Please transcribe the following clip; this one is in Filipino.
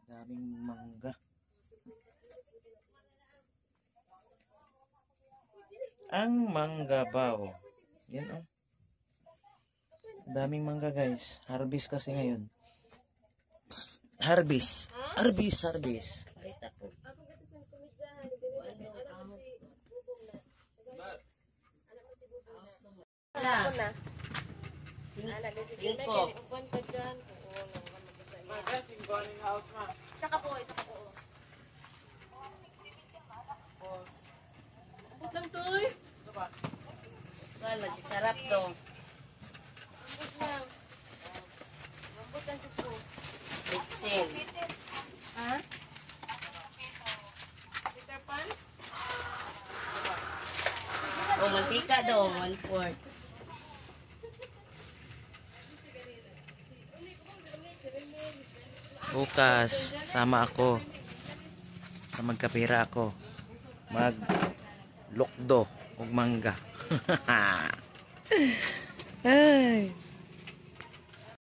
Daming mangga. Ang mangga bao. Yan oh. Daming mangga guys. Harvest kasi ngayon. Harvest. Harvest. Pakita ko. Singko. Isa ka po. Ambot lang to eh. Sarap to. Ambot lang to po. Mixin. Ha? Peter Pan? O, mantika daw. 1/4. Bukas, sama ako. Magkapira ako. Maglokdo ug mangga. Ay.